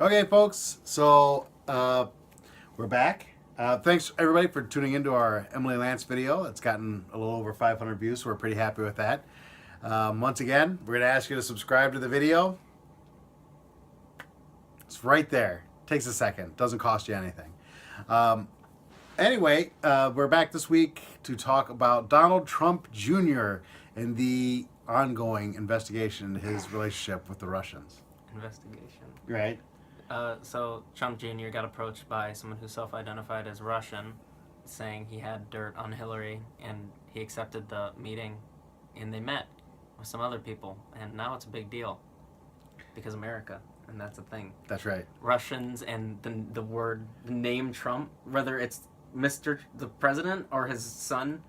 Okay, folks. So we're back. Thanks everybody for tuning into our Emily Lance video. It's gotten a little over 500 views, so we're pretty happy with that. Once again, we're going to ask you to subscribe to the video. It's right there. Takes a second. Doesn't cost you anything. Anyway, we're back this week to talk about Donald Trump Jr. and the ongoing investigation into his relationship with the Russians. Investigation. Right? So Trump Jr. got approached by someone who self-identified as Russian, saying he had dirt on Hillary, and he accepted the meeting, and they met with some other people, and now it's a big deal because America, and that's a thing. That's right. Russians and the name Trump, whether it's the President or his son,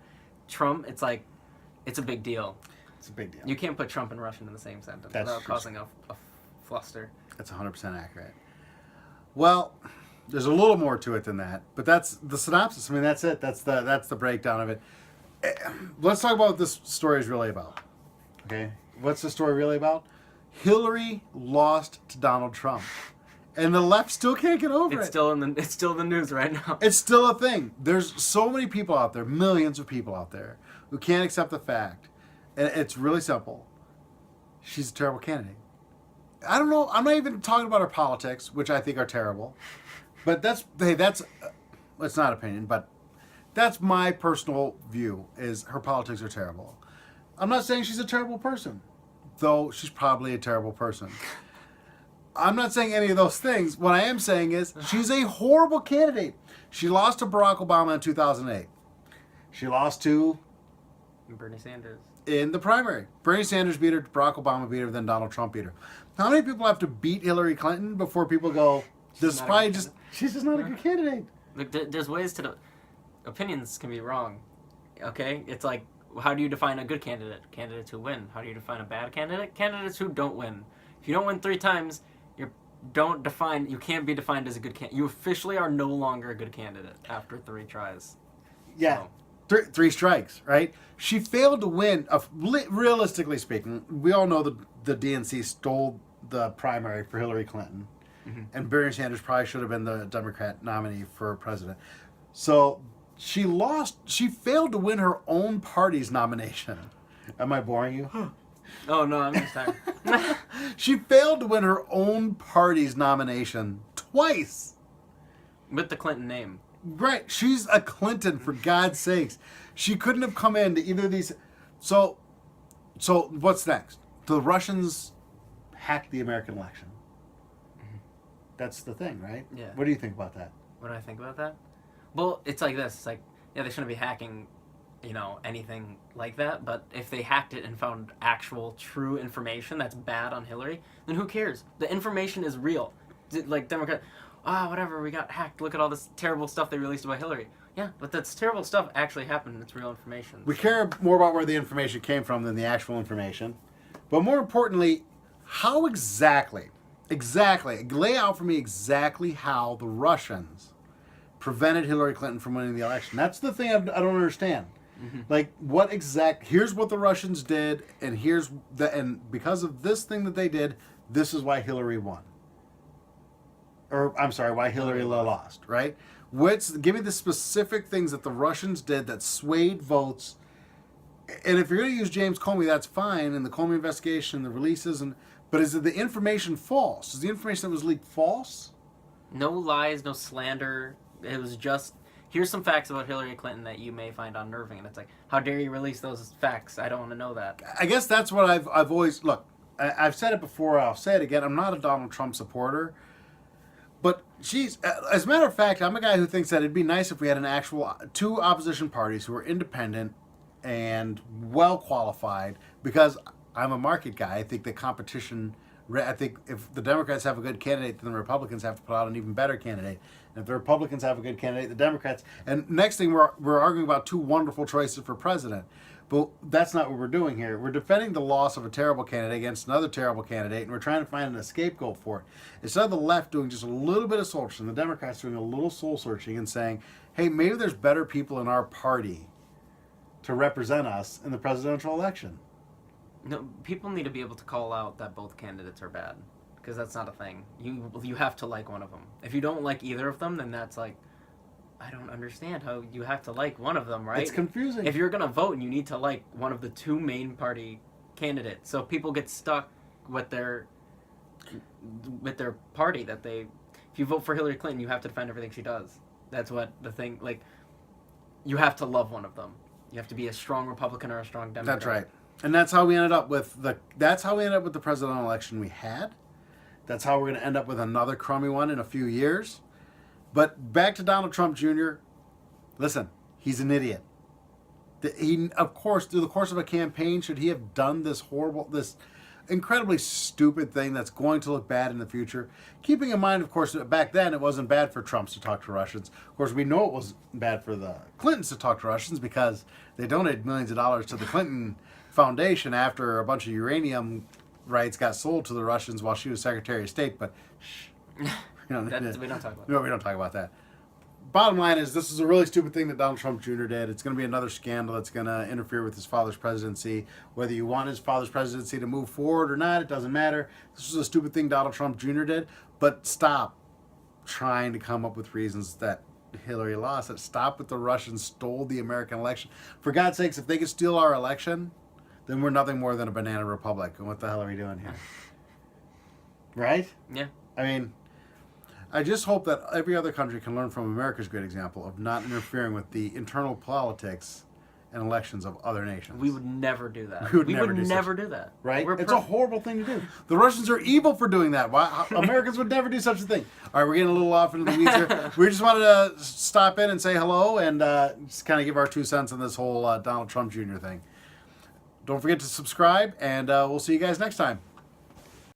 Trump, it's a big deal. It's a big deal. You can't put Trump and Russian in the same sentence without causing a fluster. That's 100% accurate. Well, there's a little more to it than that, but that's the synopsis. I mean, that's it. That's the breakdown of it. Let's talk about what this story is really about. Okay, what's the story really about? Hillary lost to Donald Trump, and the left still can't get over it. It's still the news right now. It's still a thing. There's so many people out there, millions of people out there, who can't accept the fact, and it's really simple. She's a terrible candidate. I don't know. I'm not even talking about her politics, which I think are terrible. But it's not opinion, but that's my personal view, is her politics are terrible. I'm not saying she's a terrible person, though she's probably a terrible person. I'm not saying any of those things. What I am saying is she's a horrible candidate. She lost to Barack Obama in 2008. She lost to Bernie Sanders in the primary. Bernie Sanders beat her, Barack Obama beat her, then Donald Trump beat her. How many people have to beat Hillary Clinton before people go, she's just not a good candidate? Look, there's ways to... Opinions can be wrong, okay? It's like, how do you define a good candidate? Candidates who win. How do you define a bad candidate? Candidates who don't win. If you don't win 3 times, you can't be defined as a good candidate. You officially are no longer a good candidate after 3 tries. Yeah. So. Three strikes, right? She failed to win. Realistically speaking, we all know the DNC stole the primary for Hillary Clinton, and Bernie Sanders probably should have been the Democrat nominee for president. So she lost. She failed to win her own party's nomination. Am I boring you? Oh no, I'm just tired. She failed to win her own party's nomination twice. With the Clinton name. Right, she's a Clinton, for God's sakes. She couldn't have come into either of these. So what's next? The Russians hacked the American election. That's the thing, right? Yeah. What do you think about that? What do I think about that? Well, it's like this. It's like, yeah, they shouldn't be hacking, anything like that. But if they hacked it and found actual, true information that's bad on Hillary, then who cares? The information is real. Like, Democrat... whatever, we got hacked. Look at all this terrible stuff they released about Hillary. Yeah, but that's terrible stuff actually happened. It's real information. We care more about where the information came from than the actual information. But more importantly, how exactly, lay out for me exactly how the Russians prevented Hillary Clinton from winning the election. That's the thing I don't understand. Like, here's what the Russians did, and because of this thing that they did, this is why Hillary won. Or, I'm sorry, why Hillary lost, right? Give me the specific things that the Russians did that swayed votes. And if you're going to use James Comey, that's fine, and the Comey investigation, the releases, but is the information false? Is the information that was leaked false? No lies, no slander. It was just, here's some facts about Hillary Clinton that you may find unnerving. And it's like, how dare you release those facts? I don't want to know that. I guess that's what I've always, look, I've said it before, I'll say it again, I'm not a Donald Trump supporter. But as a matter of fact, I'm a guy who thinks that it'd be nice if we had an actual 2 opposition parties who are independent and well qualified, because I'm a market guy. I think the competition, I think if the Democrats have a good candidate, then the Republicans have to put out an even better candidate. And if the Republicans have a good candidate, the Democrats, and next thing we're arguing about 2 wonderful choices for president. But that's not what we're doing here. We're defending the loss of a terrible candidate against another terrible candidate, and we're trying to find a scapegoat for it. Instead of the left doing just a little bit of soul searching, the Democrats doing a little soul searching and saying, hey, maybe there's better people in our party to represent us in the presidential election. No, people need to be able to call out that both candidates are bad. because that's not a thing. You have to like one of them. If you don't like either of them, then that's like, I don't understand how you have to like one of them, right? It's confusing. If you're gonna vote, you need to like one of the two main party candidates. So people get stuck with their party that they. If you vote for Hillary Clinton, you have to defend everything she does. That's what the thing like. You have to love one of them. You have to be a strong Republican or a strong Democrat. That's right. And that's how we ended up with the presidential election we had. That's how we're going to end up with another crummy one in a few years. But back to Donald Trump Jr. Listen, he's an idiot. He, of course, through the course of a campaign, should he have done this incredibly stupid thing that's going to look bad in the future? Keeping in mind, of course, that back then it wasn't bad for Trumps to talk to Russians. Of course, we know it was bad for the Clintons to talk to Russians because they donated millions of dollars to the Clinton Foundation after a bunch of uranium rights got sold to the Russians while she was Secretary of State. But shh, we don't talk about that. No, we don't talk about that. Bottom line is, this is a really stupid thing that Donald Trump Jr. did. It's going to be another scandal that's going to interfere with his father's presidency. Whether you want his father's presidency to move forward or not, it doesn't matter. This was a stupid thing Donald Trump Jr. did. But stop trying to come up with reasons that Hillary lost. Stop with the Russians stole the American election. For God's sakes, if they could steal our election, then we're nothing more than a banana republic. And what the hell are we doing here? Right? Yeah. I mean, I just hope that every other country can learn from America's great example of not interfering with the internal politics and elections of other nations. We would never do that. We would never do that. Right? It's a horrible thing to do. The Russians are evil for doing that. Americans would never do such a thing. All right, we're getting a little off into the weeds here. We just wanted to stop in and say hello and just kind of give our 2 cents on this whole Donald Trump Jr. thing. Don't forget to subscribe, and we'll see you guys next time.